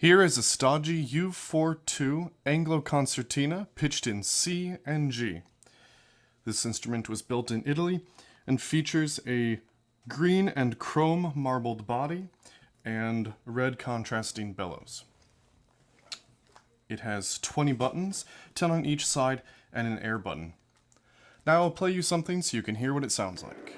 Here is a Stagi U-4-2 Anglo Concertina pitched in C and G. This instrument was built in Italy and features a green and chrome marbled body and red contrasting bellows. It has 20 buttons, 10 on each side, and an air button. Now I'll play you something so you can hear what it sounds like.